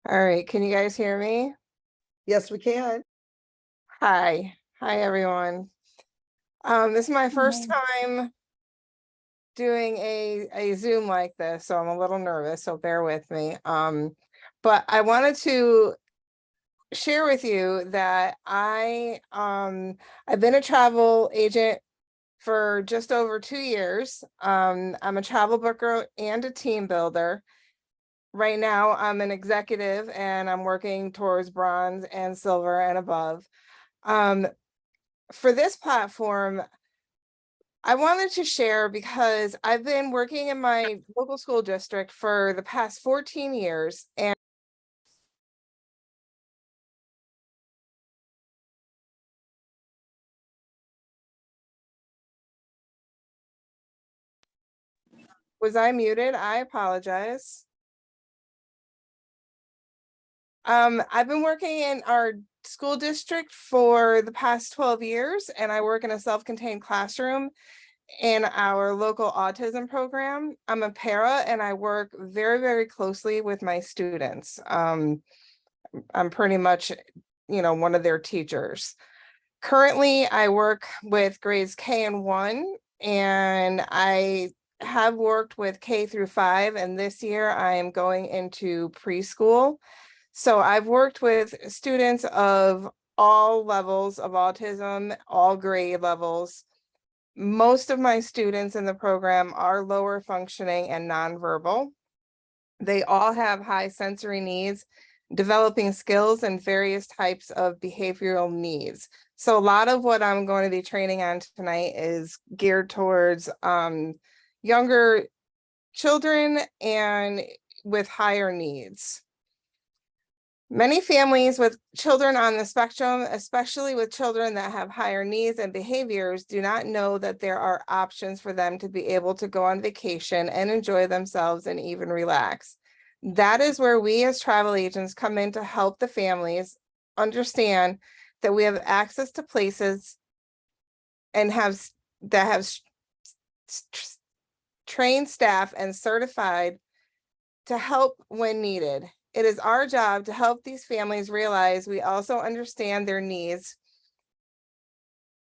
All right, can you guys hear me? Yes, we can. Hi everyone. This is my first Mhm. time doing a Zoom like this, so I'm a little nervous, so bear with me. But I wanted to share with you that I've been a travel agent for just over 2 years. I'm a travel booker and a team builder. Right now, I'm an executive and I'm working towards bronze and silver and above. Um, for this platform, I wanted to share because I've been working in my local school district for the past 14 years. And was I muted? I apologize. I've been working in our school district for the past 12 years, and I work in a self-contained classroom in our local autism program. I'm a para and I work very, very closely with my students. I'm pretty much, one of their teachers. Currently, I work with grades K and 1, and I have worked with K through 5, and this year I am going into preschool. So I've worked with students of all levels of autism, all grade levels. Most of my students in the program are lower functioning and nonverbal. They all have high sensory needs, developing skills, and various types of behavioral needs. So a lot of what I'm going to be training on tonight is geared towards younger children and with higher needs. Many families with children on the spectrum, especially with children that have higher needs and behaviors, do not know that there are options for them to be able to go on vacation and enjoy themselves and even relax. That is where we as travel agents come in to help the families understand that we have access to places and have trained staff and certified to help when needed. It is our job to help these families realize we also understand their needs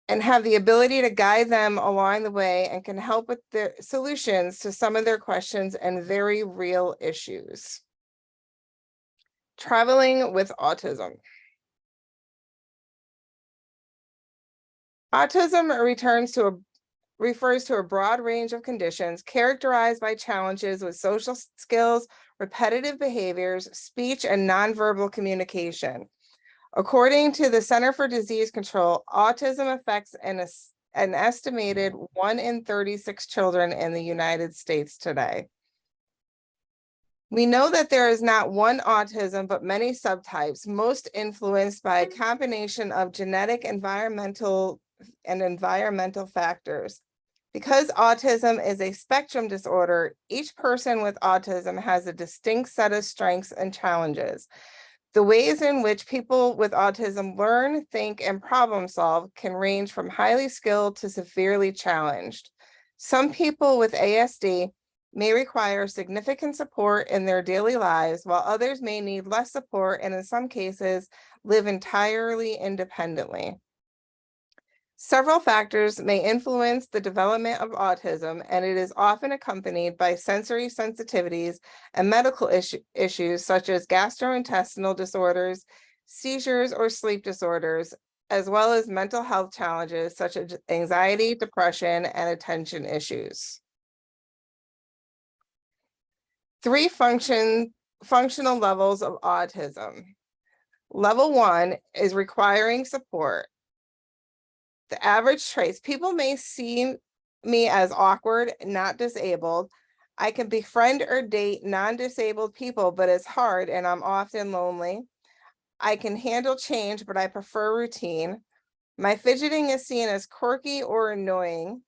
and have the ability to guide them along the way and can help with the solutions to some of their questions and very real issues. Traveling with autism. Autism refers to a broad range of conditions characterized by challenges with social skills, repetitive behaviors, speech, and nonverbal communication. According to the Center for Disease Control, autism affects an estimated 1 in 36 children in the United States today. We know that there is not one autism, but many subtypes, most influenced by a combination of genetic, environmental factors. Because autism is a spectrum disorder, each person with autism has a distinct set of strengths and challenges. The ways in which people with autism learn, think, and problem solve can range from highly skilled to severely challenged. Some people with ASD may require significant support in their daily lives, while others may need less support and in some cases live entirely independently. Several factors may influence the development of autism, and it is often accompanied by sensory sensitivities and medical issues such as gastrointestinal disorders, seizures, or sleep disorders, as well as mental health challenges such as anxiety, depression, and attention issues. 3 functional levels of autism. Level 1 is requiring support. The average traits. People may see me as awkward, not disabled. I can befriend or date non-disabled people, but it's hard and I'm often lonely. I can handle change, but I prefer routine. My fidgeting is seen as quirky or annoying.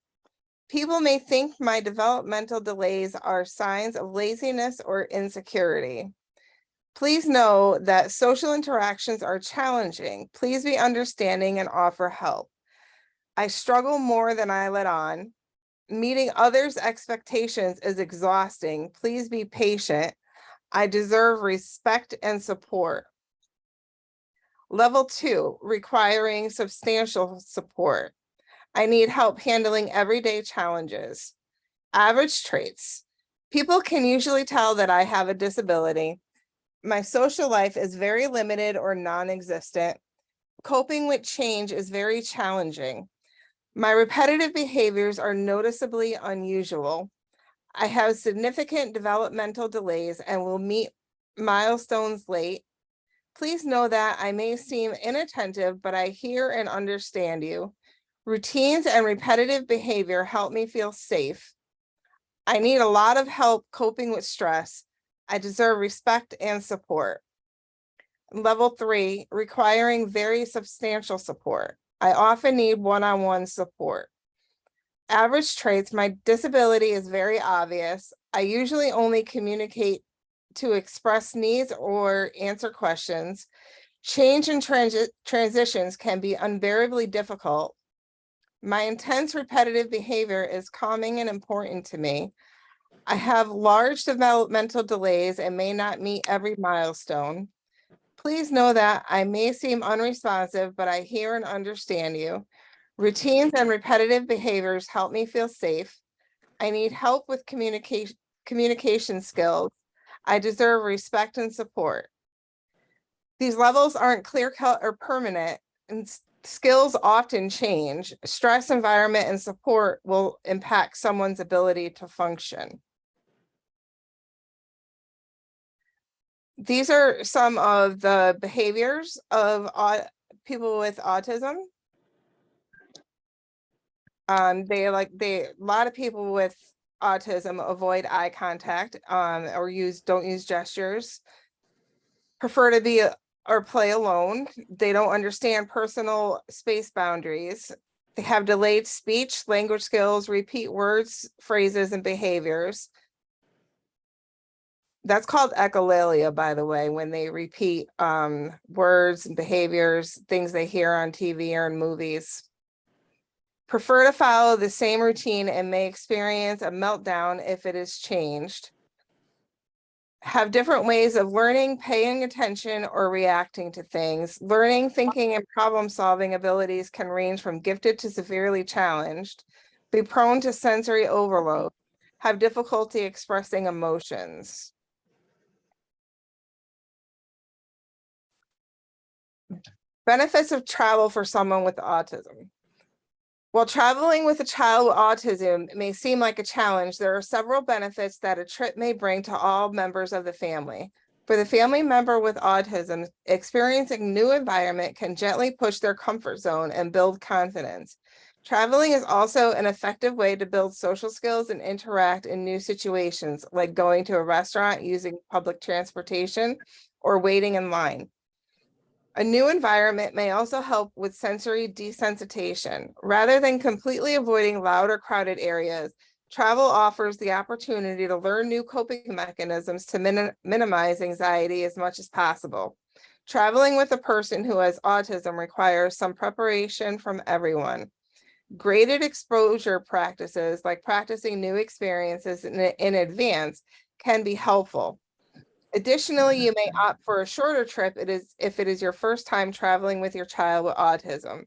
People may think my developmental delays are signs of laziness or insecurity. Please know that social interactions are challenging. Please be understanding and offer help. I struggle more than I let on. Meeting others' expectations is exhausting. Please be patient. I deserve respect and support. Level 2, requiring substantial support. I need help handling everyday challenges. Average traits. People can usually tell that I have a disability. My social life is very limited or non-existent. Coping with change is very challenging. My repetitive behaviors are noticeably unusual. I have significant developmental delays and will meet milestones late. Please know that I may seem inattentive, but I hear and understand you. Routines and repetitive behavior help me feel safe. I need a lot of help coping with stress. I deserve respect and support. Level 3, requiring very substantial support. I often need one-on-one support. Average traits, my disability is very obvious. I usually only communicate to express needs or answer questions. Change and transitions can be unbearably difficult. My intense repetitive behavior is calming and important to me. I have large developmental delays and may not meet every milestone. Please know that I may seem unresponsive, but I hear and understand you. Routines and repetitive behaviors help me feel safe. I need help with communication skills. I deserve respect and support. These levels aren't clear-cut or permanent, and skills often change. Stress, environment, and support will impact someone's ability to function. These are some of the behaviors of people with autism. A lot of people with autism avoid eye contact or don't use gestures, prefer to be or play alone. They don't understand personal space boundaries. They have delayed speech, language skills, repeat words, phrases, and behaviors. That's called echolalia, by the way, when they repeat words and behaviors, things they hear on TV or in movies. Prefer to follow the same routine and may experience a meltdown if it is changed. Have different ways of learning, paying attention, or reacting to things. Learning, thinking, and problem-solving abilities can range from gifted to severely challenged. Be prone to sensory overload. Have difficulty expressing emotions. Benefits of travel for someone with autism. While traveling with a child with autism may seem like a challenge, there are several benefits that a trip may bring to all members of the family. For the family member with autism, experiencing a new environment can gently push their comfort zone and build confidence. Traveling is also an effective way to build social skills and interact in new situations, like going to a restaurant, using public transportation, or waiting in line. A new environment may also help with sensory desensitization. Rather than completely avoiding loud or crowded areas, travel offers the opportunity to learn new coping mechanisms to minimize anxiety as much as possible. Traveling with a person who has autism requires some preparation from everyone. Graded exposure practices, like practicing new experiences in advance, can be helpful. Additionally, you may opt for a shorter trip if it is your first time traveling with your child with autism.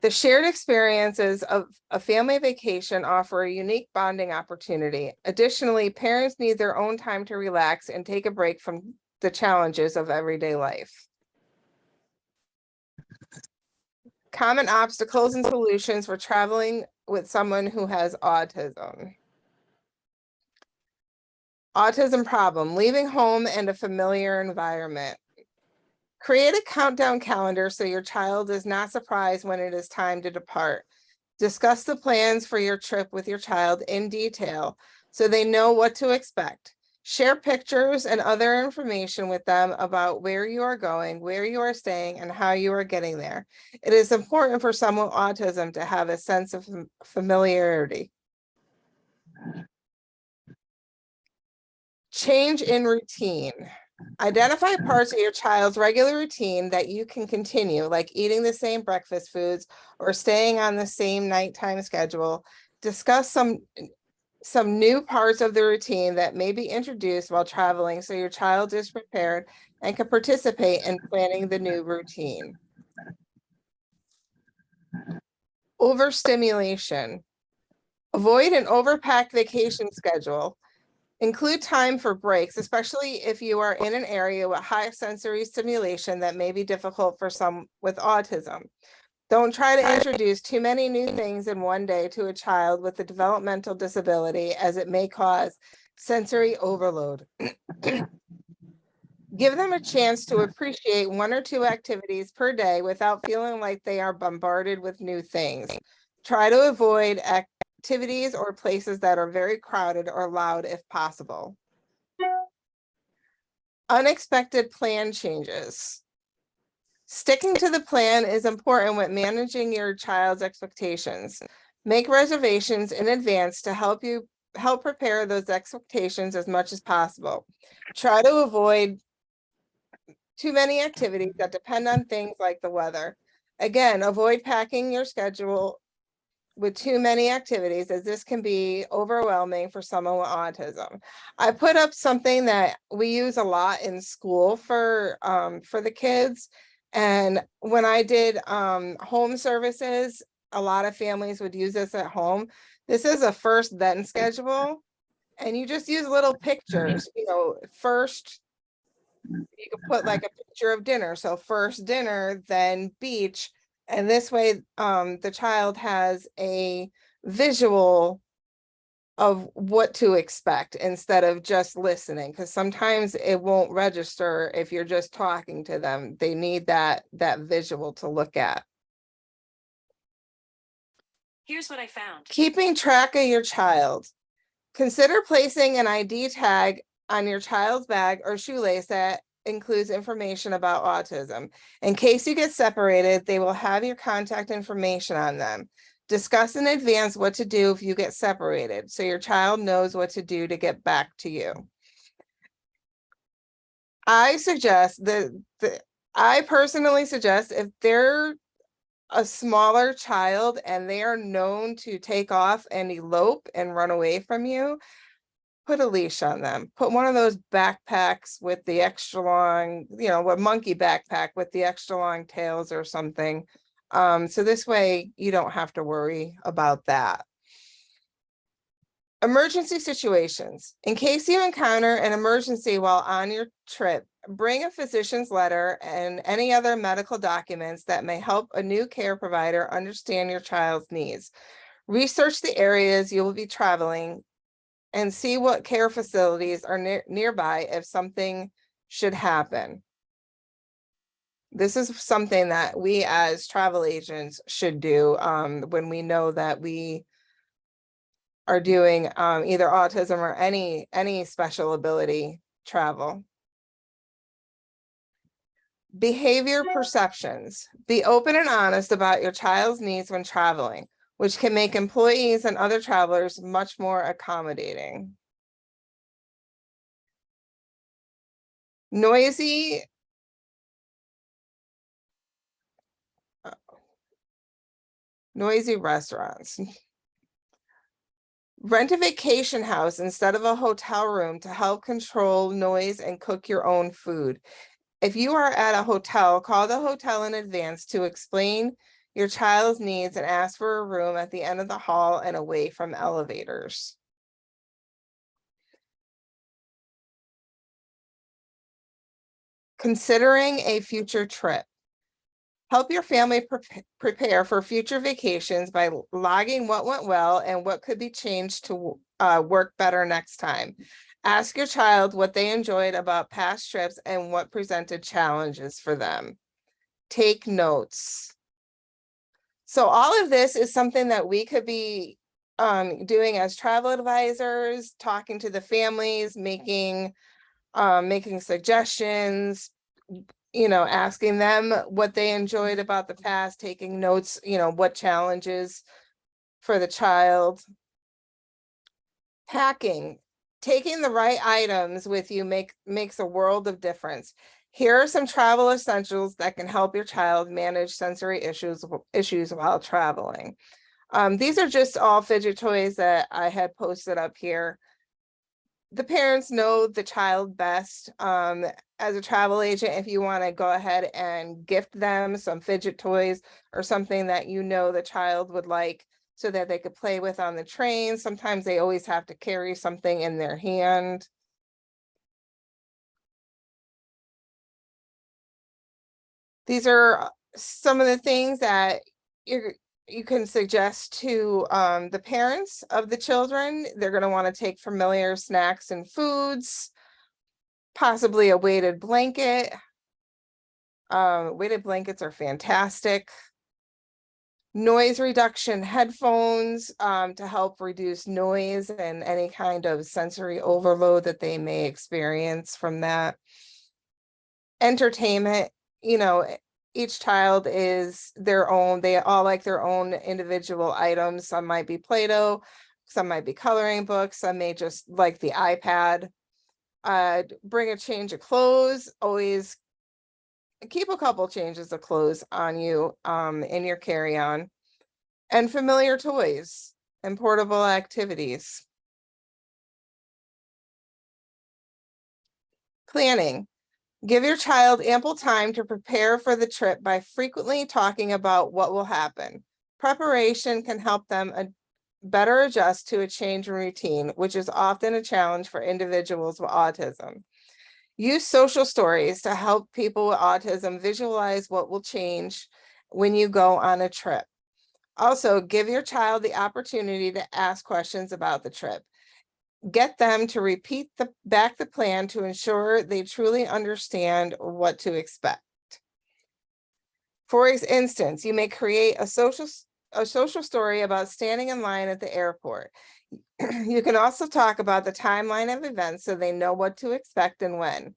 The shared experiences of a family vacation offer a unique bonding opportunity. Additionally, parents need their own time to relax and take a break from the challenges of everyday life. Common obstacles and solutions for traveling with someone who has autism. Autism problem, leaving home and a familiar environment. Create a countdown calendar so your child is not surprised when it is time to depart. Discuss the plans for your trip with your child in detail so they know what to expect. Share pictures and other information with them about where you are going, where you are staying, and how you are getting there. It is important for someone with autism to have a sense of familiarity. Change in routine. Identify parts of your child's regular routine that you can continue, like eating the same breakfast foods or staying on the same nighttime schedule. Discuss some some new parts of the routine that may be introduced while traveling so your child is prepared and can participate in planning the new routine. Overstimulation. Avoid an overpacked vacation schedule. Include time for breaks, especially if you are in an area with high sensory stimulation that may be difficult for some with autism. Don't try to introduce too many new things in one day to a child with a developmental disability, as it may cause sensory overload. Give them a chance to appreciate one or two activities per day without feeling like they are bombarded with new things. Try to avoid activities or places that are very crowded or loud if possible. Unexpected plan changes. Sticking to the plan is important when managing your child's expectations. Make reservations in advance to help prepare those expectations as much as possible. Try to avoid too many activities that depend on things like the weather. Again, avoid packing your schedule with too many activities, as this can be overwhelming for someone with autism. I put up something that we use a lot in school for the kids. And when I did home services, a lot of families would use this at home. This is a first then schedule. And you just use little pictures, first, you could put like a picture of dinner. So first dinner, then beach. And this way, the child has a visual of what to expect instead of just listening, because sometimes it won't register if you're just talking to them. They need that visual to look at. Here's what I found. Keeping track of your child. Consider placing an ID tag on your child's bag or shoelace that includes information about autism. In case you get separated, they will have your contact information on them. Discuss in advance what to do if you get separated, so your child knows what to do to get back to you. I personally suggest, if they're a smaller child and they are known to take off and elope and run away from you, put a leash on them. Put one of those backpacks with the extra long, a monkey backpack with the extra long tails or something. So this way you don't have to worry about that. Emergency situations. In case you encounter an emergency while on your trip, bring a physician's letter and any other medical documents that may help a new care provider understand your child's needs. Research the areas you will be traveling and see what care facilities are nearby if something should happen. This is something that we as travel agents should do when we know that we are doing either autism or any special ability travel. Behavior perceptions. Be open and honest about your child's needs when traveling, which can make employees and other travelers much more accommodating. Noisy restaurants. Rent a vacation house instead of a hotel room to help control noise and cook your own food. If you are at a hotel, call the hotel in advance to explain your child's needs and ask for a room at the end of the hall and away from elevators. Considering a future trip. Help your family prepare for future vacations by logging what went well and what could be changed to work better next time. Ask your child what they enjoyed about past trips and what presented challenges for them. Take notes. So all of this is something that we could be doing as travel advisors, talking to the families, making suggestions, asking them what they enjoyed about the past, taking notes, what challenges for the child. Packing, taking the right items with you makes a world of difference. Here are some travel essentials that can help your child manage sensory issues while traveling. These are just all fidget toys that I had posted up here. The parents know the child best. As a travel agent, if you want to go ahead and gift them some fidget toys or something that you know the child would like so that they could play with on the train. Sometimes they always have to carry something in their hand. These are some of the things that you can suggest to the parents of the children. They're going to want to take familiar snacks and foods, possibly a weighted blanket. Weighted blankets are fantastic. Noise reduction headphones to help reduce noise and any kind of sensory overload that they may experience from that. Entertainment, each child is their own. They all like their own individual items. Some might be Play-Doh, some might be coloring books, some may just like the iPad. Bring a change of clothes. Always keep a couple changes of clothes on you in your carry-on. And familiar toys and portable activities. Planning. Give your child ample time to prepare for the trip by frequently talking about what will happen. Preparation can help them better adjust to a change in routine, which is often a challenge for individuals with autism. Use social stories to help people with autism visualize what will change when you go on a trip. Also, give your child the opportunity to ask questions about the trip. Get them to repeat back the plan to ensure they truly understand what to expect. For instance, you may create a social story about standing in line at the airport. You can also talk about the timeline of events so they know what to expect and when.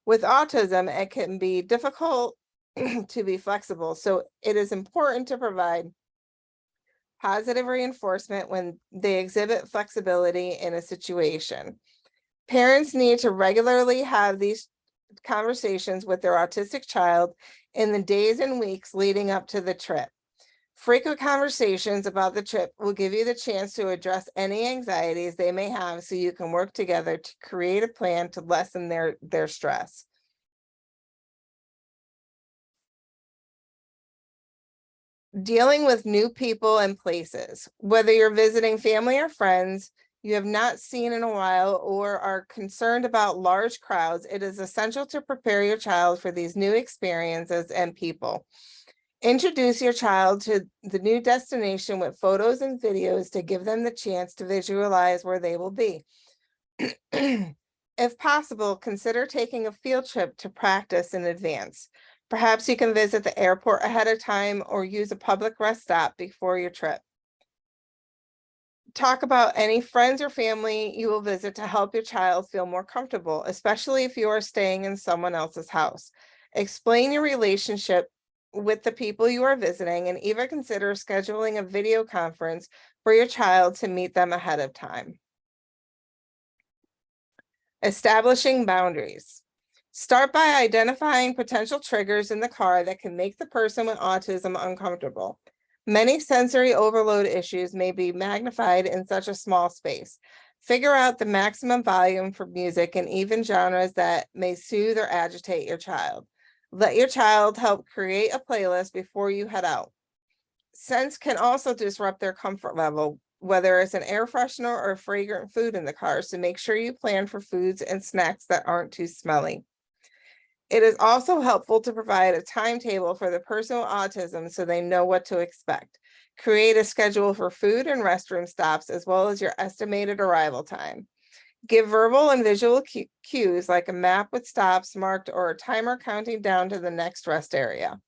With autism, it can be difficult to be flexible, so it is important to provide positive reinforcement when they exhibit flexibility in a situation. Parents need to regularly have these conversations with their autistic child in the days and weeks leading up to the trip. Frequent conversations about the trip will give you the chance to address any anxieties they may have so you can work together to create a plan to lessen their stress. Dealing with new people and places, whether you're visiting family or friends you have not seen in a while or are concerned about large crowds, it is essential to prepare your child for these new experiences and people. Introduce your child to the new destination with photos and videos to give them the chance to visualize where they will be. If possible, consider taking a field trip to practice in advance. Perhaps you can visit the airport ahead of time or use a public rest stop before your trip. Talk about any friends or family you will visit to help your child feel more comfortable, especially if you are staying in someone else's house. Explain your relationship with the people you are visiting and even consider scheduling a video conference for your child to meet them ahead of time. Establishing boundaries. Start by identifying potential triggers in the car that can make the person with autism uncomfortable. Many sensory overload issues may be magnified in such a small space. Figure out the maximum volume for music and even genres that may soothe or agitate your child. Let your child help create a playlist before you head out. Scents can also disrupt their comfort level, whether it's an air freshener or fragrant food in the car, so make sure you plan for foods and snacks that aren't too smelly. It is also helpful to provide a timetable for the person with autism so they know what to expect. Create a schedule for food and restroom stops, as well as your estimated arrival time. Give verbal and visual cues like a map with stops marked or a timer counting down to the next rest area.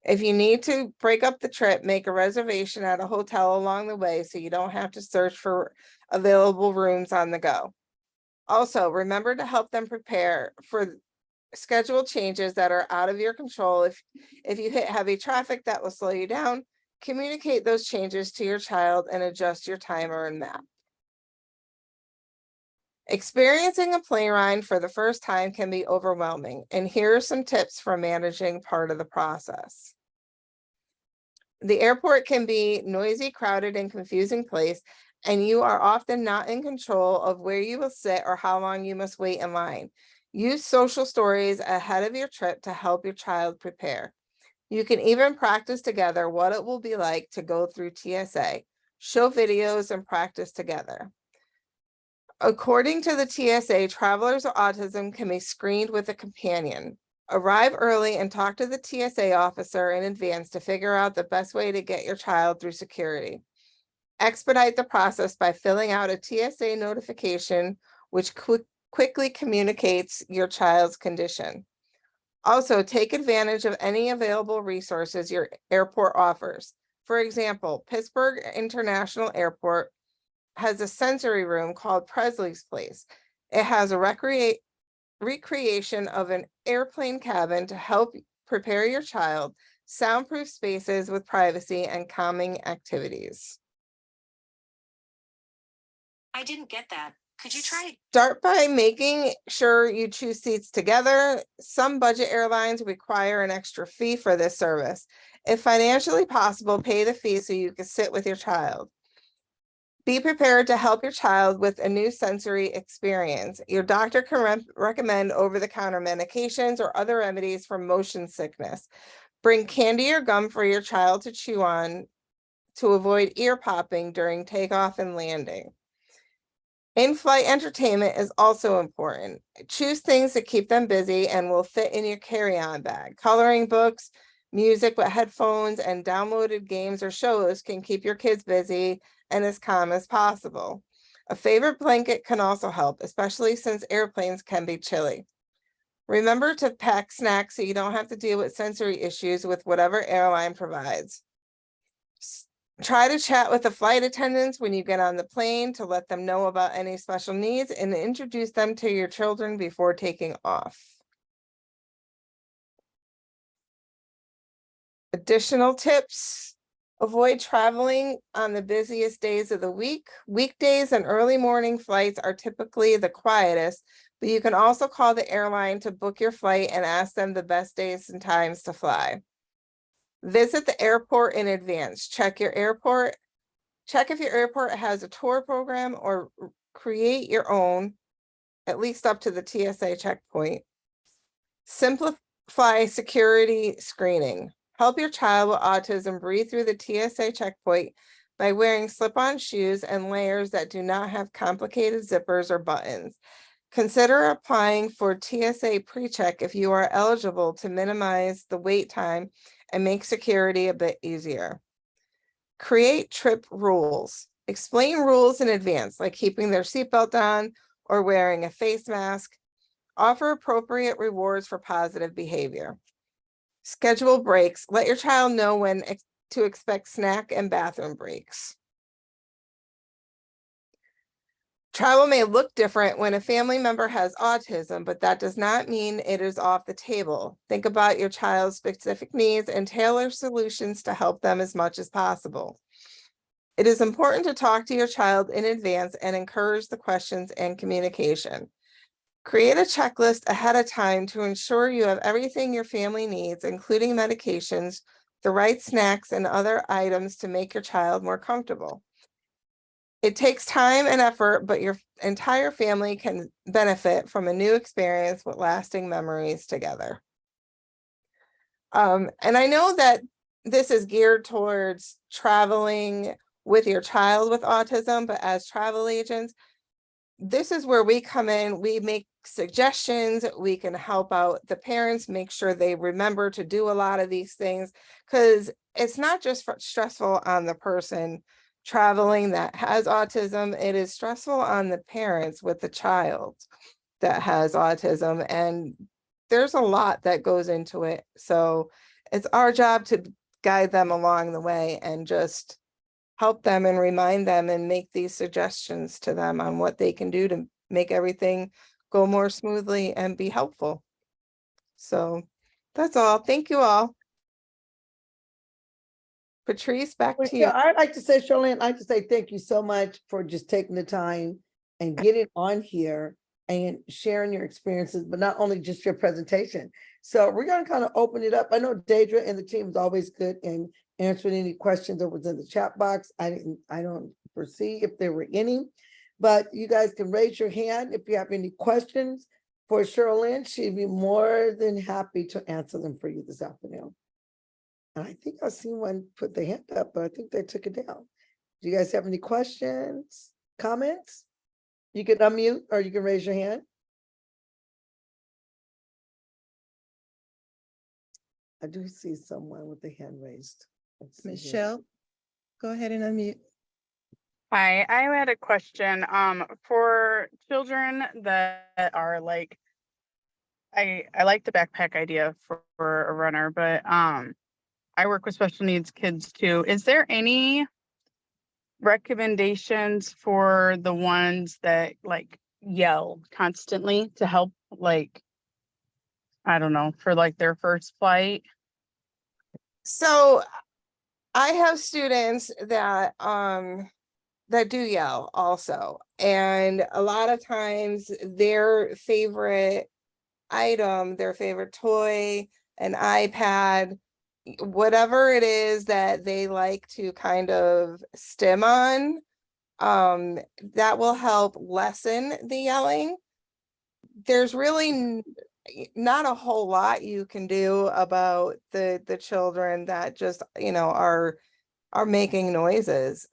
If you need to break up the trip, make a reservation at a hotel along the way so you don't have to search for available rooms on the go. Also, remember to help them prepare for schedule changes that are out of your control. If you hit heavy traffic that will slow you down, communicate those changes to your child and adjust your timer and map. Experiencing a plane ride for the first time can be overwhelming, and here are some tips for managing part of the process. The airport can be noisy, crowded, and confusing place, and you are often not in control of where you will sit or how long you must wait in line. Use social stories ahead of your trip to help your child prepare. You can even practice together what it will be like to go through TSA. Show videos and practice together. According to the TSA, travelers with autism can be screened with a companion. Arrive early and talk to the TSA officer in advance to figure out the best way to get your child through security. Expedite the process by filling out a TSA notification, which quickly communicates your child's condition. Also, take advantage of any available resources your airport offers. For example, Pittsburgh International Airport has a sensory room called Presley's Place. It has a recreation of an airplane cabin to help prepare your child, soundproof spaces with privacy, and calming activities. I didn't get that. Could you try? Start by making sure you choose seats together. Some budget airlines require an extra fee for this service. If financially possible, pay the fee so you can sit with your child. Be prepared to help your child with a new sensory experience. Your doctor can recommend over-the-counter medications or other remedies for motion sickness. Bring candy or gum for your child to chew on to avoid ear popping during takeoff and landing. In-flight entertainment is also important. Choose things that keep them busy and will fit in your carry-on bag. Coloring books, music with headphones, and downloaded games or shows can keep your kids busy and as calm as possible. A favorite blanket can also help, especially since airplanes can be chilly. Remember to pack snacks so you don't have to deal with sensory issues with whatever airline provides. Try to chat with the flight attendants when you get on the plane to let them know about any special needs and introduce them to your children before taking off. Additional tips: avoid traveling on the busiest days of the week. Weekdays and early morning flights are typically the quietest, but you can also call the airline to book your flight and ask them the best days and times to fly. Visit the airport in advance. Check if your airport has a tour program or create your own, at least up to the TSA checkpoint. Simplify security screening. Help your child with autism breathe through the TSA checkpoint by wearing slip-on shoes and layers that do not have complicated zippers or buttons. Consider applying for TSA pre-check if you are eligible to minimize the wait time and make security a bit easier. Create trip rules. Explain rules in advance, like keeping their seatbelt on or wearing a face mask. Offer appropriate rewards for positive behavior. Schedule breaks. Let your child know when to expect snack and bathroom breaks. Travel may look different when a family member has autism, but that does not mean it is off the table. Think about your child's specific needs and tailor solutions to help them as much as possible. It is important to talk to your child in advance and encourage the questions and communication. Create a checklist ahead of time to ensure you have everything your family needs, including medications, the right snacks, and other items to make your child more comfortable. It takes time and effort, but your entire family can benefit from a new experience with lasting memories together. And I know that this is geared towards traveling with your child with autism, but as travel agents, this is where we come in. We make suggestions. We can help out the parents, make sure they remember to do a lot of these things, because it's not just stressful on the person traveling that has autism. It is stressful on the parents with the child that has autism, and there's a lot that goes into it. So it's our job to guide them along the way and just help them and remind them and make these suggestions to them on what they can do to make everything go more smoothly and be helpful. So that's all. Thank you all. Patrice, back to you. Yeah, I'd like to say, Charlene, I'd like to say thank you so much for just taking the time and getting on here and sharing your experiences, but not only just your presentation. So we're going to kind of open it up. I know Deidre and the team is always good in answering any questions that was in the chat box. I don't foresee if there were any, but you guys can raise your hand if you have any questions for Sherilyn. She'd be more than happy to answer them for you this afternoon. And I think I seen one put their hand up, but I think they took it down. Do you guys have any questions, comments? You can unmute or you can raise your hand. I do see someone with the hand raised. Let's see here. Michelle, go ahead and unmute. Hi, I had a question. For children that are like, I like the backpack idea for a runner, but I work with special needs kids too. Is there any recommendations for the ones that like yell constantly to help, like, I don't know, for like their first flight? So I have students that that do yell also, and a lot of times their favorite item, their favorite toy, an iPad, whatever it is that they like to kind of stim on, that will help lessen the yelling. There's really not a whole lot you can do about the children that just, you know, are making noises.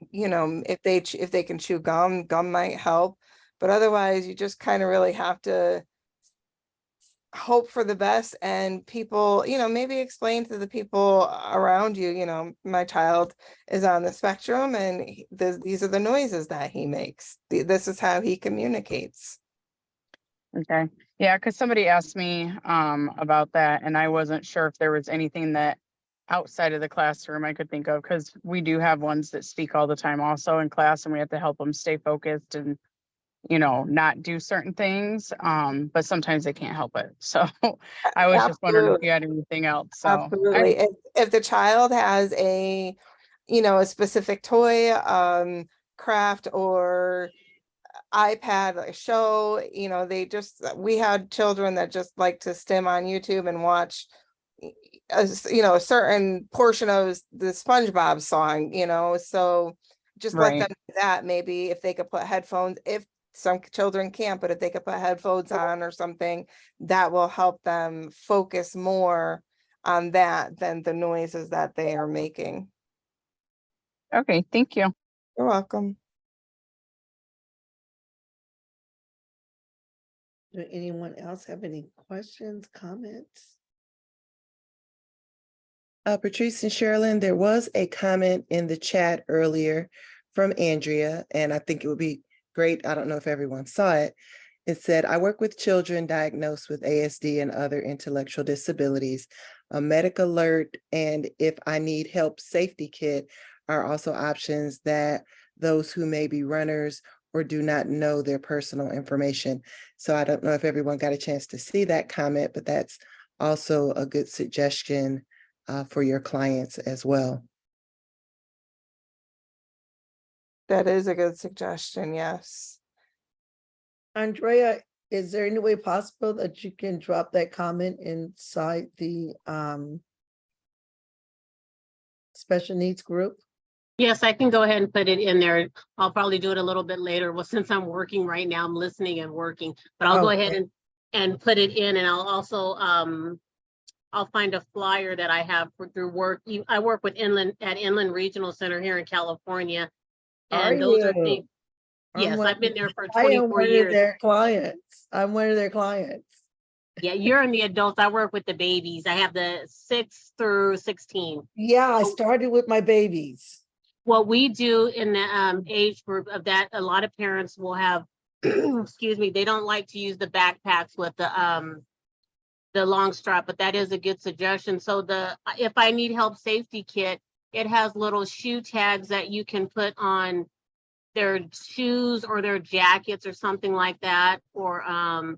You know, if they can chew gum might help, but otherwise you just kind of really have to hope for the best, and people, you know, maybe explain to the people around you, you know, my child is on the spectrum and these are the noises that he makes. This is how he communicates. Okay, yeah, because somebody asked me about that, and I wasn't sure if there was anything that outside of the classroom I could think of, because we do have ones that speak all the time also in class, and we have to help them stay focused and, you know, not do certain things. But sometimes they can't help it. So I was just wondering if you had anything else. So Absolutely. If the child has a, you know, a specific toy, craft or iPad, like show, you know, we had children that just like to stim on YouTube and watch you know, a certain portion of the SpongeBob song, you know, so just let them do that. Maybe if they could put headphones, if some children can't, but if they could put headphones on or something, that will help them focus more on that than the noises that they are making. Okay, thank you. You're welcome. Do anyone else have any questions, comments? Patrice and Sherilyn, there was a comment in the chat earlier from Andrea, and I think it would be great. I don't know if everyone saw it. It said, I work with children diagnosed with ASD and other intellectual disabilities. A medic alert and if I need help safety kit are also options that those who may be runners or do not know their personal information. So I don't know if everyone got a chance to see that comment, but that's also a good suggestion for your clients as well. That is a good suggestion, yes. Andrea, is there any way possible that you can drop that comment inside the special needs group? Yes, I can go ahead and put it in there. I'll probably do it a little bit later. Well, since I'm working right now, I'm listening and working, but I'll go ahead and put it in, and I'll also I'll find a flyer that I have through work. I work with Inland Regional Center here in California. And those are things. Yes, I've been there for 24 years. I am one of their clients. I'm one of their clients. Yeah, you're in the adults. I work with the babies. I have the 6 through 16. Yeah, I started with my babies. What we do in the age group of that, a lot of parents will have, excuse me, they don't like to use the backpacks with the long strap, but that is a good suggestion. So if I need help safety kit, it has little shoe tags that you can put on their shoes or their jackets or something like that. Or and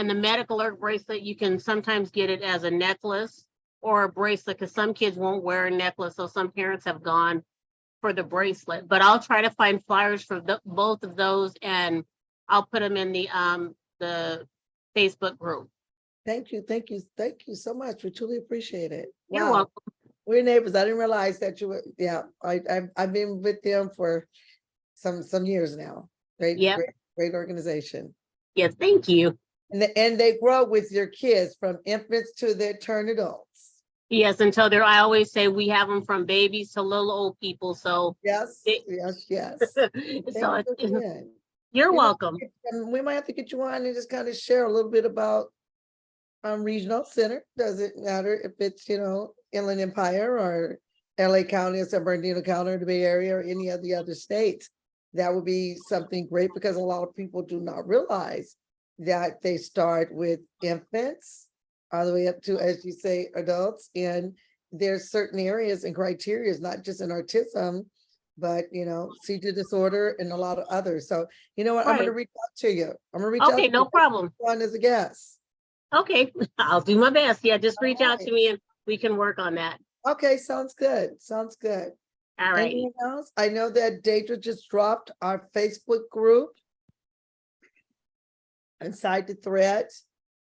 the medical alert bracelet, you can sometimes get it as a necklace or a bracelet, because some kids won't wear a necklace. So some parents have gone for the bracelet, but I'll try to find flyers for both of those, and I'll put them in the Facebook group. Thank you so much. We truly appreciate it. You're Wow. welcome. We're neighbors. I didn't realize that you were, yeah, I've been with them for some years now. Great, Yep. great organization. Yes, thank you. And they grow with your kids from infants to their turn adults. Yes, until they're, I always say we have them from babies to little old people, so. Yes, they- yes, yes. So Thanks again. you're You know, welcome. we might have to get you on and just kind of share a little bit about regional center. Doesn't matter if it's, Inland Empire or LA County or San Bernardino County or the Bay Area or any of the other states. That would be something great because a lot of people do not realize that they start with infants all the way up to, as you say, adults. And there's certain areas and criteria, not just in autism, but seizure disorder and a lot of others. So you know what? I'm going to Right. reach out to you. I'm going to reach out Okay, to no you problem. on as a guest. Okay, I'll do my best. Yeah, just reach out right. to me and we can work on that. Okay, sounds good. Sounds good. All right. Anyone else? I know that Deidre just dropped our Facebook group inside the thread.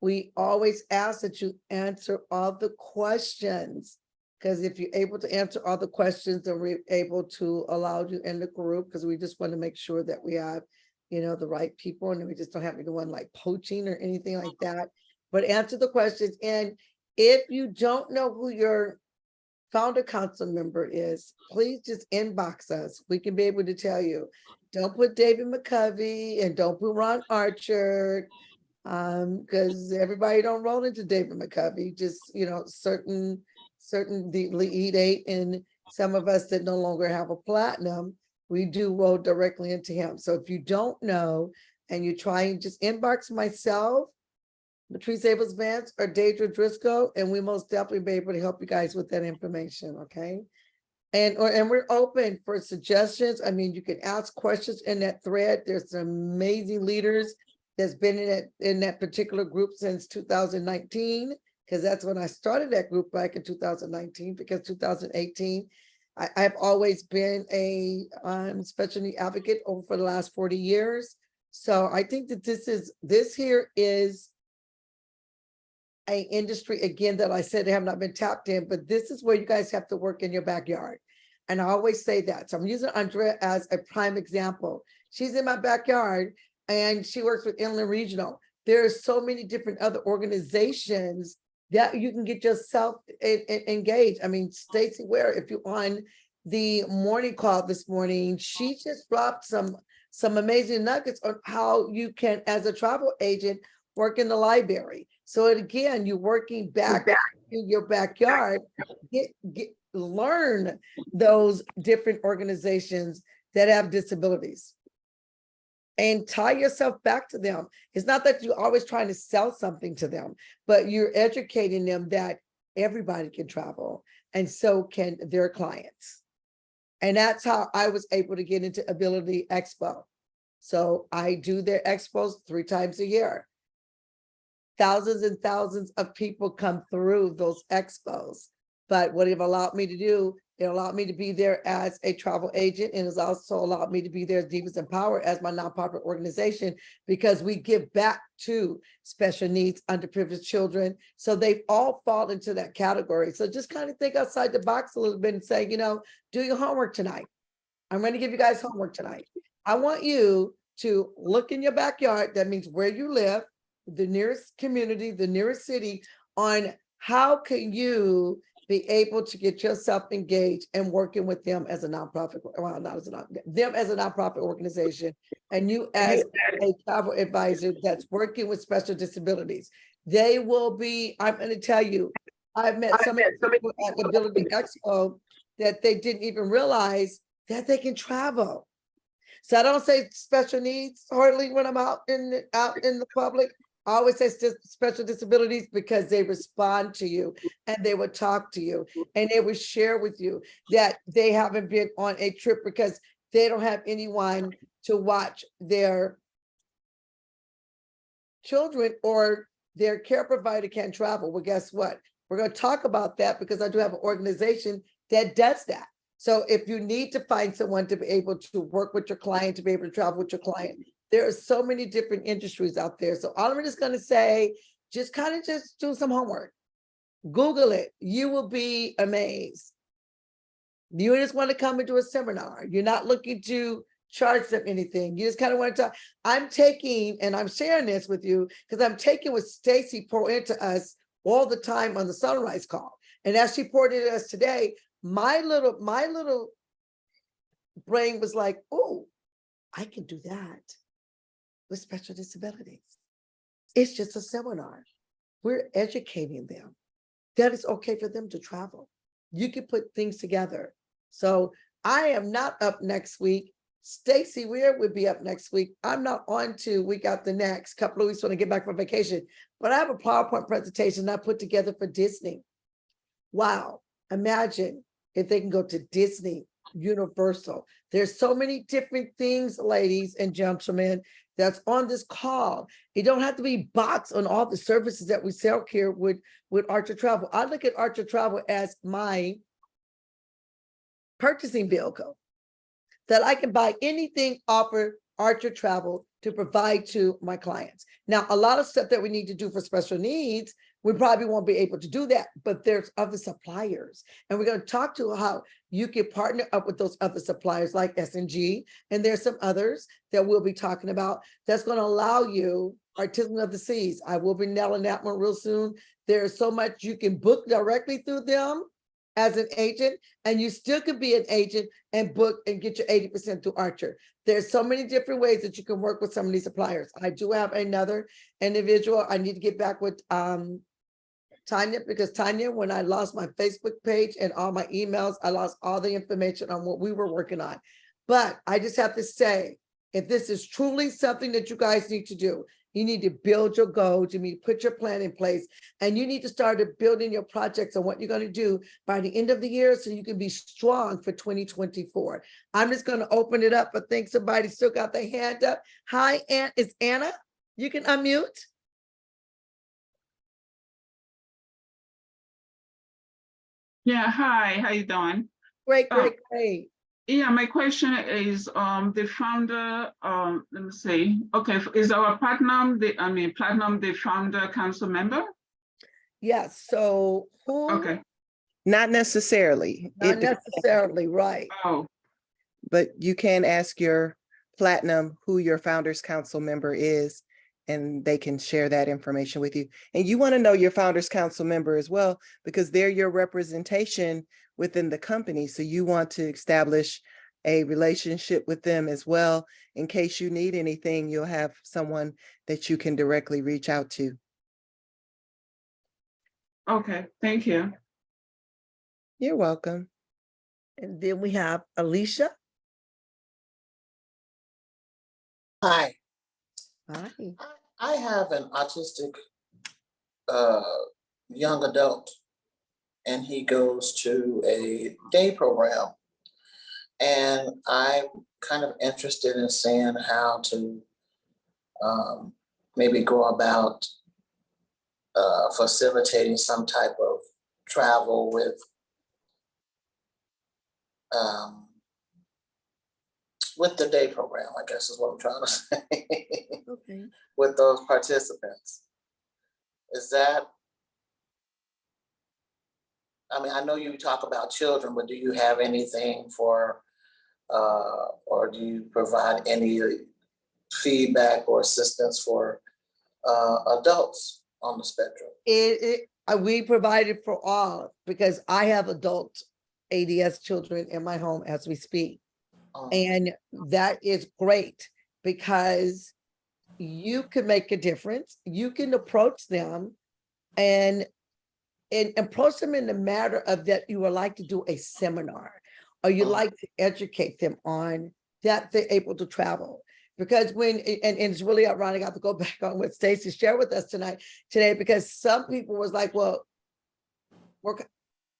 We always ask that you answer all the questions, because if you're able to answer all the questions, then we're able to allow you in the group, because we just want to make sure that we have, the right people, and we just don't have anyone like poaching or anything like that. But answer the questions. And if you don't know who your founder council member is, please just inbox us. We can be able to tell you. Don't put David McCovey and don't put Ron Archer, because everybody don't roll into David McCovey. Just certain the Elite Eight and some of us that no longer have a platinum, we do roll directly into him. So if you don't know and you try and just inbox myself, Patrice Vance or Deidre Driscoll, and we most definitely be able to help you guys with that information, okay? And we're open for suggestions. I mean, you can ask questions in that thread. There's some amazing leaders that's been in that particular group since 2019, because that's when I started that group back in 2019, because 2018, I've always been a special need advocate over for the last 40 years. So I think that this here is a industry, again, that I said they have not been tapped in, but this is where you guys have to work in your backyard. And I always say that. So I'm using Andrea as a prime example. She's in my backyard and she works with Inland Regional. There are so many different other organizations that you can get yourself engaged. I mean, Stacey Ware, if you're on the morning call this morning, she just dropped some amazing nuggets on how you can, as a travel agent, work in the library. So again, you're working back in your backyard, learn those different organizations that have disabilities and tie yourself back to them. It's not that you're always trying to sell something to them, but you're educating them that everybody can travel and so can their clients. And that's how I was able to get into Ability Expo. So I do their expos 3 times a year. Thousands and thousands of people come through those expos. But what it allowed me to do, it allowed me to be there as a travel agent, and it's also allowed me to be there as Divas Empower as my nonprofit organization, because we give back to special needs, underprivileged children. So they all fall into that category. So just kind of think outside the box a little bit and say, do your homework tonight. I'm going to give you guys homework tonight. I want you to look in your backyard. That means where you live, the nearest community, the nearest city, on how can you be able to get yourself engaged and working with them as a nonprofit, well, not as a them as a nonprofit organization, and you as a travel advisor that's working with special disabilities. They will be, I'm going to tell you, I've met some people at Ability Expo that they didn't even realize that they can travel. So I don't say special needs hardly when I'm out in the public. I always say special disabilities, because they respond to you and they would talk to you and they would share with you that they haven't been on a trip because they don't have anyone to watch their children, or their care provider can't travel. Well, guess what? We're going to talk about that, because I do have an organization that does that. So if you need to find someone to be able to work with your client, to be able to travel with your client, there are so many different industries out there. So all I'm just going to say, just kind of just do some homework. Google it. You will be amazed. You just want to come and do a seminar. You're not looking to charge them anything. You just kind of want to talk. I'm taking, and I'm sharing this with you because I'm taking what Stacy poured into us all the time on the Sunrise call. And as she poured into us today, my little brain was like, oh, I can do that with special disabilities. It's just a seminar. We're educating them that it's okay for them to travel. You can put things together. So I am not up next week. Stacy Weir would be up next week. I'm not on to week out the next couple of weeks when I get back from vacation, but I have a PowerPoint presentation I put together for Disney. Wow. Imagine if they can go to Disney, Universal. There's so many different things, ladies and gentlemen, that's on this call. It don't have to be boxed on all the services that we sell here with Archer Travel. I look at Archer Travel as my purchasing vehicle that I can buy anything offer Archer Travel to provide to my clients. Now, a lot of stuff that we need to do for special needs, we probably won't be able to do that, but there's other suppliers. And we're going to talk to how you can partner up with those other suppliers like S&G. And there's some others that we'll be talking about that's going to allow you, Artisan of the Seas. I will be nailing that one real soon. There's so much you can book directly through them as an agent, and you still could be an agent and book and get your 80% through Archer. There's so many different ways that you can work with some of these suppliers. I do have another individual. I need to get back with Tanya, because Tanya, when I lost my Facebook page and all my emails, I lost all the information on what we were working on. But I just have to say, if this is truly something that you guys need to do, you need to build your goals, you need to put your plan in place, and you need to start building your projects on what you're going to do by the end of the year so you can be strong for 2024. I'm just going to open it up. I think somebody still got their hand up. Hi, it's Anna. You can unmute. Yeah, hi, how you doing? Great, great, great. Yeah, my question is the founder, let me see. Okay, is our platinum the founder council member? Yes, so who? Okay. Not necessarily. Not necessarily, right. Oh, But you can ask your platinum who your founders council member is, and they can share that information with you. And you want to know your founders council member as well, because they're your representation within the company. So you want to establish a relationship with them as well. In case you need anything, you'll have someone that you can directly reach out to. okay, thank you. You're welcome. And then we have Alicia. Hi. Hi. I have an autistic young adult, and he goes to a day program. And I'm kind of interested in seeing how to maybe go about facilitating some type of travel with the day program, I guess is what I'm trying to say. Okay. With those participants. Is that, I mean, I know you talk about children, but do you have anything for, or do you provide any feedback or assistance for adults on the spectrum? We provide it for all, because I have adult ADS children in my home as we speak. And that is great, because you can make a difference. You can approach them and approach them in the matter of that you would like to do a seminar, or you like to educate them on that they're able to travel. Because when, and it's really ironic, I have to go back on what Stacy shared with us today, because some people was like, well,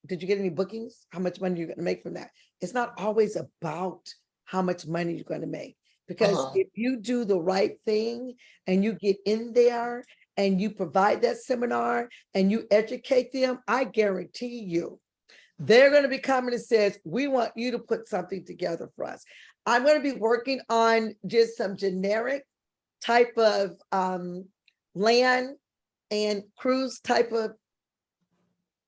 did you get any bookings? How much money are you going to make from that? It's not always about how much money you're going to make. Because if you do the right thing and you get in there and you provide that seminar and you educate them, I guarantee you, they're going to be coming and says, we want you to put something together for us. I'm going to be working on just some generic type of land and cruise type of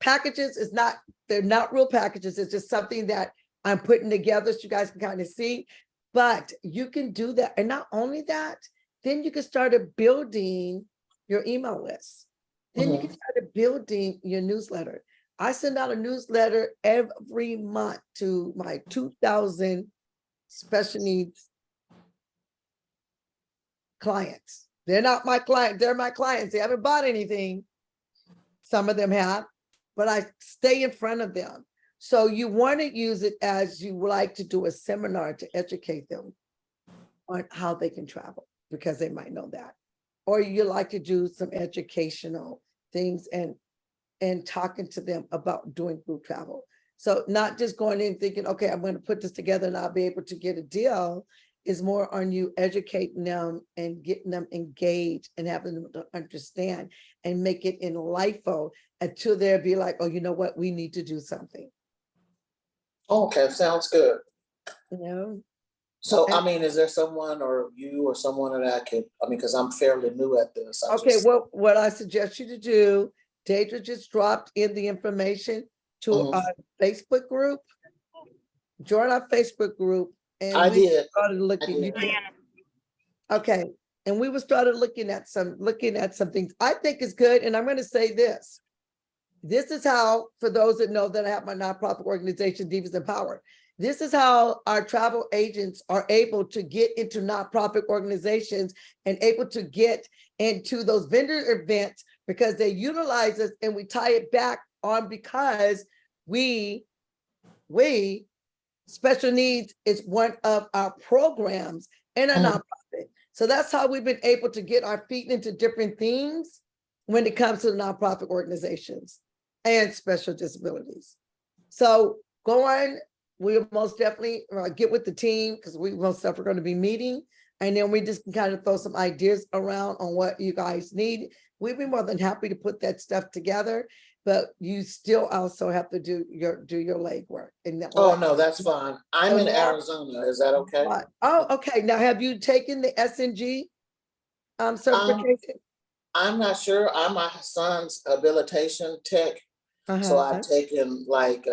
packages is not, they're not real packages. It's just something that I'm putting together so you guys can kind of see. But you can do that. And not only that, then you can start building your email list. Then you can start building your newsletter. I send out a newsletter every month to my 2,000 special needs clients. They're not my client, they're my clients. They haven't bought anything. Some of them have, but I stay in front of them. So you want to use it as you would like to do a seminar to educate them on how they can travel, because they might know that. Or you like to do some educational things and talking to them about doing group travel. So not just going in thinking, okay, I'm going to put this together and I'll be able to get a deal, is more on you educating them and getting them engaged and having them to understand and make it in LIFO until they'll be like, oh, you know what, we need to do something. Okay, sounds good. You know? So, I And- mean, is there someone or you or someone that I could, I mean, because I'm fairly new at this. I Okay, just- what I suggest you to do, Deidre just dropped in the information to Mhm. our Facebook group. Join our Facebook group. And I we did. started looking. You did. did? Okay, and we started looking at some things I think is good. And I'm going to say this. This is how, for those that know that I have my nonprofit organization, Divas in Power, this is how our travel agents are able to get into nonprofit organizations and able to get into those vendor events, because they utilize us and we tie it back on, because we special needs is one of our programs in a nonprofit. So that's how we've been able to get our feet into different things when it comes to the nonprofit organizations and special disabilities. So go on, we'll most definitely get with the team, because we most definitely going to be meeting. And then we just can kind of throw some ideas around on what you guys need. We'd be more than happy to put that stuff together, but you still also have to do your legwork. And that Oh, no, that's fine. I'm So in now- Arizona. Is that okay? Right. Oh, okay. Now, have you taken the SNG certification? I'm not sure. I'm my son's habilitation tech. So Uh-huh. I've taken like,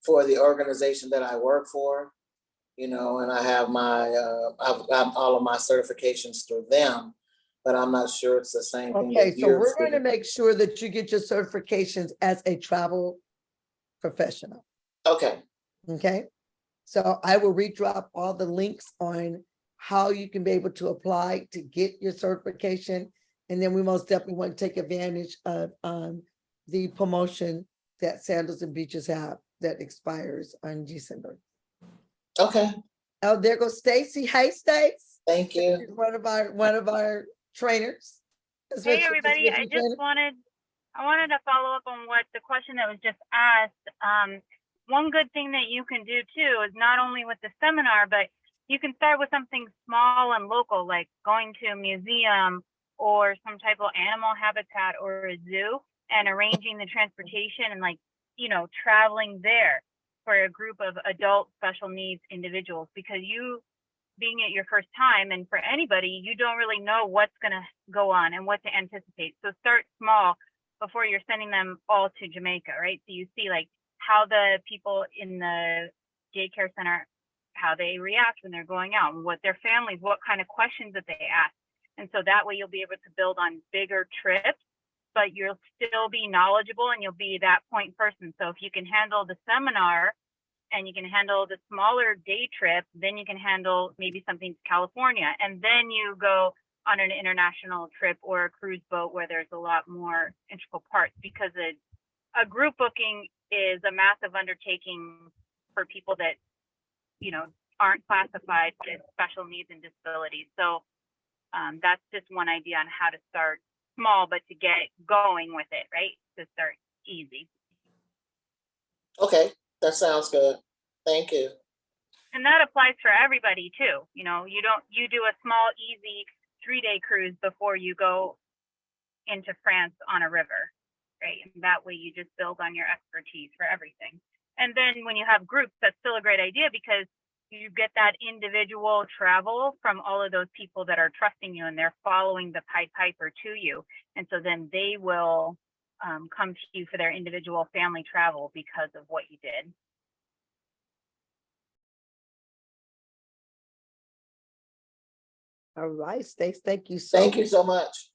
for the organization that I work for, you know, and I have my, I've got all of my certifications through them, but I'm not sure it's the same thing. Okay, that so you're we're going to doing. make sure that you get your certifications as a travel professional. Okay, Okay, so I will redrop all the links on how you can be able to apply to get your certification. And then we most definitely want to take advantage of the promotion that Sandals and Beaches have that expires on December. okay, Oh, there goes Stacy. Hey, Stace. thank you. She's one of our trainers. Hey everybody, I wanted to follow up on what the question that was just asked. One good thing that you can do too is not only with the seminar, but you can start with something small and local, like going to a museum or some type of animal habitat or a zoo, and arranging the transportation and, like, you know, traveling there for a group of adult special needs individuals, because you being it your first time, and for anybody, you don't really know what's going to go on and what to anticipate. So start small before you're sending them all to Jamaica, right? So you see like how the people in the daycare center, how they react when they're going out, and what their families, what kind of questions that they ask. And so that way you'll be able to build on bigger trips, but you'll still be knowledgeable and you'll be that point person. So if you can handle the seminar and you can handle the smaller day trip, then you can handle maybe something to California. And then you go on an international trip or a cruise boat where there's a lot more integral parts, because a group booking is a massive undertaking for people that, you know, aren't classified as special needs and disabilities. So that's just one idea on how to start small, but to get going with it, right? To start easy. Okay, that sounds good. Thank you. And that applies for everybody too. You know, you do a small, easy 3-day cruise before you go into France on a river, right? And that way you just build on your expertise for everything. And then when you have groups, that's still a great idea, because you get that individual travel from all of those people that are trusting you and they're following the Pied Piper to you. And so then they will come to you for their individual family travel because of what you did. All right, Stace, thank you Thank you so much.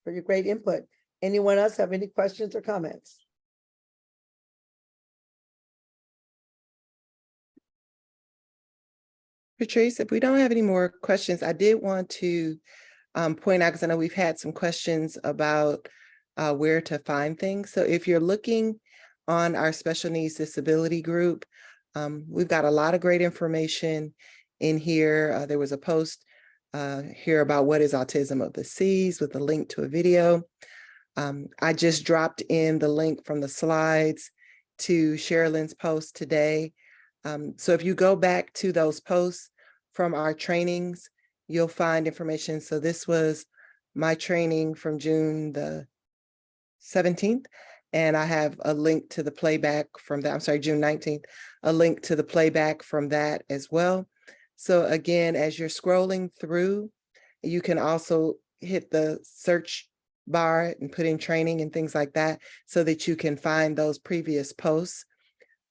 for your great input. Anyone else have any questions or comments? Patrice, if we don't have any more questions, I did want to point out, because I know we've had some questions about where to find things. So if you're looking on our special needs disability group, we've got a lot of great information in here. There was a post here about what is autism of the seas with a link to a video. I just dropped in the link from the slides to Sherilyn's post today. So if you go back to those posts from our trainings, you'll find information. So this was my training from June the 17th, and I have a link to the playback from that, I'm sorry, June 19th, a link to the playback from that as well. So again, as you're scrolling through, you can also hit the search bar and put in training and things like that so that you can find those previous posts.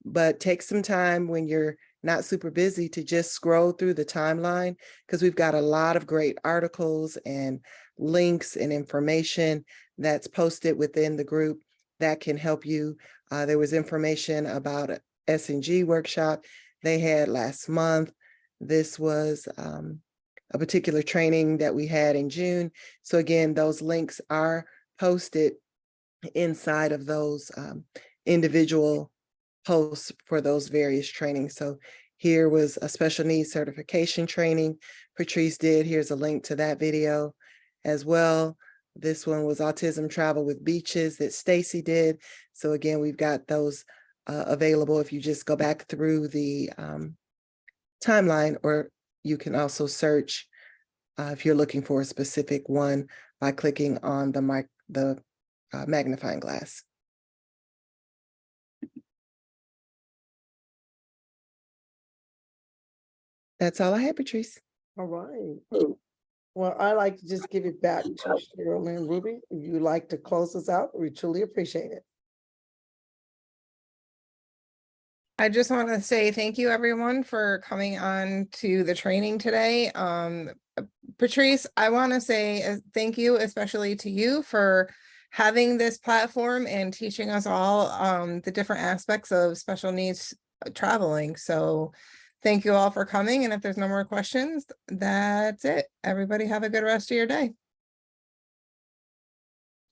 But take some time when you're not super busy to just scroll through the timeline, because we've got a lot of great articles and links and information that's posted within the group that can help you. There was information about a S&G workshop they had last month. This was a particular training that we had in June. So again, those links are posted inside of those individual posts for those various trainings. So here was a special needs certification training Patrice did. Here's a link to that video as well. This one was autism travel with beaches that Stacy did. So again, we've got those available if you just go back through the timeline, or you can also search if you're looking for a specific one by clicking on the magnifying glass. That's all I had, Patrice. All right. Well, I like to just give it back to Sherilyn and Ruby. If you'd like to close us out, we truly appreciate it. I just want to say thank you, everyone, for coming on to the training today. Patrice, I want to say thank you, especially to you, for having this platform and teaching us all the different aspects of special needs traveling. So thank you all for coming. And if there's no more questions, that's it. Everybody have a good rest of your day.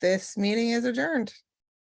This meeting is adjourned.